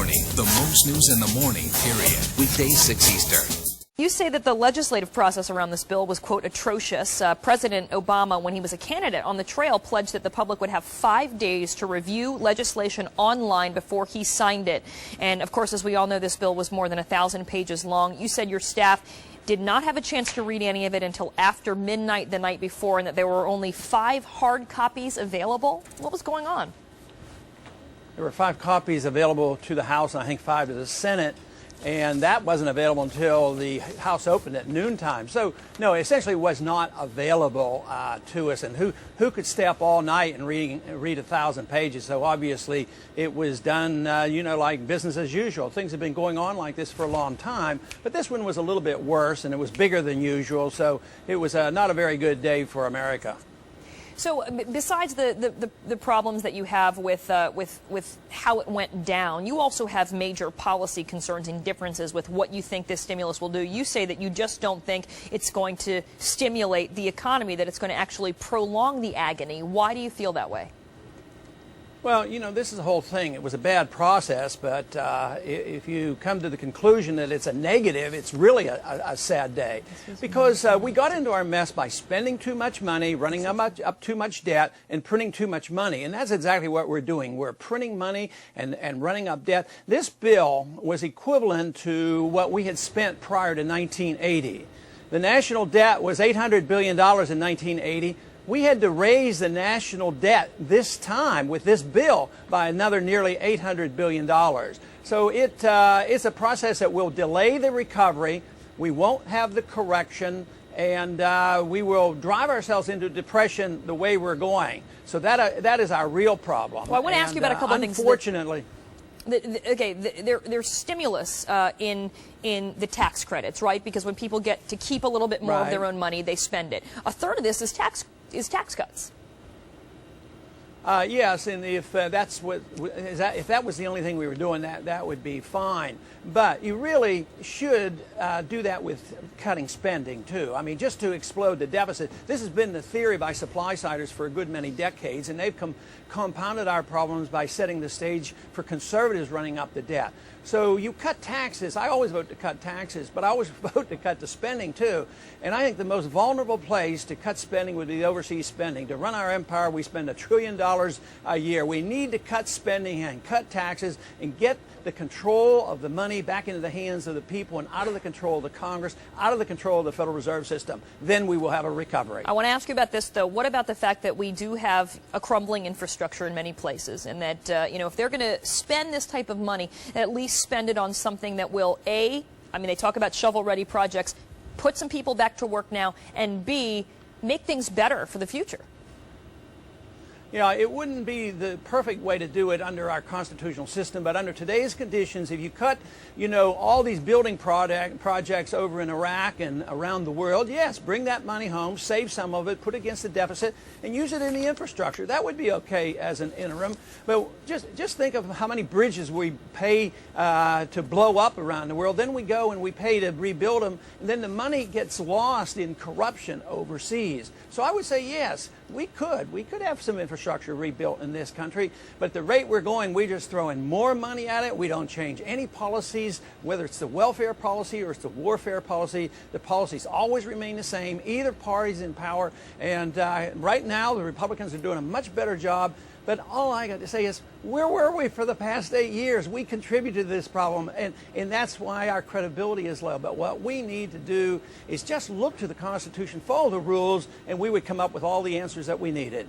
Morning, the most news in the morning, period. Weekdays 6 Eastern. You say that the legislative process around this bill was, quote, atrocious. President Obama, when he was a candidate on the trail, pledged that the public would have 5 days to review legislation online before he signed it. And, of course, as we all know, this bill was more than 1,000 pages long. You said your staff did not have a chance to read any of it until after midnight the night before, and that there were only 5 hard copies available. What was going on? There were 5 copies available to the House and I think 5 to the Senate. And that wasn't available until the House opened at noontime. So, no, it essentially was not available to us. And who could stay up all night and read 1,000 pages? So obviously it was done, like business as usual. Things have been going on like this for a long time. But this one was a little bit worse, and it was bigger than usual. So it was not a very good day for America. So besides the problems that you have with how it went down, you also have major policy concerns and differences with what you think this stimulus will do. You say that you just don't think it's going to stimulate the economy, that it's going to actually prolong the agony. Why do you feel that way? Well, this is the whole thing. It was a bad process, but if you come to the conclusion that it's a negative, it's really a sad day. Because we got into our mess by spending too much money, running up too much debt, and printing too much money. And that's exactly what we're doing. We're printing money and running up debt. This bill was equivalent to what we had spent prior to 1980. The national debt was $800 billion in 1980. We had to raise the national debt this time with this bill by another nearly $800 billion. So it's a process that will delay the recovery. We won't have the correction, and we will drive ourselves into depression the way we're going. So that is our real problem. Well, I want to ask you about a couple of things. Unfortunately. There's stimulus in the tax credits, right? Because when people get to keep a little bit more of their own money, they spend it. A third of this is tax cuts. Yes, and if that was the only thing we were doing, that would be fine. But you really should do that with cutting spending too. I mean, just to explode the deficit. This has been the theory by supply-siders for a good many decades, and they've compounded our problems by setting the stage for conservatives running up the debt. So you cut taxes. I always vote to cut taxes, but I always vote to cut the spending too. And I think the most vulnerable place to cut spending would be overseas spending. To run our empire, we spend $1 trillion a year. We need to cut spending and cut taxes and get the control of the money back into the hands of the people and out of the control of the Congress, out of the control of the Federal Reserve System. Then we will have a recovery. I want to ask you about this, though. What about the fact that we do have a crumbling infrastructure in many places, and that, if they're going to spend this type of money, at least spend it on something that will, A, they talk about shovel-ready projects, put some people back to work now, and B, make things better for the future? It wouldn't be the perfect way to do it under our constitutional system, but under today's conditions, if you cut, all these building projects over in Iraq and around the world, yes, bring that money home, save some of it, put it against the deficit, and use it in the infrastructure. That would be okay as an interim. But just think of how many bridges we pay to blow up around the world. Then we go and we pay to rebuild them, and then the money gets lost in corruption overseas. So I would say, yes, we could have some infrastructure rebuilt in this country, but at the rate we're going, we're just throwing more money at it. We don't change any policies, whether it's the welfare policy or it's the warfare policy. The policies always remain the same. Either party's in power, and right now the Republicans are doing a much better job. But all I got to say is, where were we for the past 8 years? We contributed to this problem, and that's why our credibility is low. But what we need to do is just look to the Constitution, follow the rules, and we would come up with all the answers that we needed.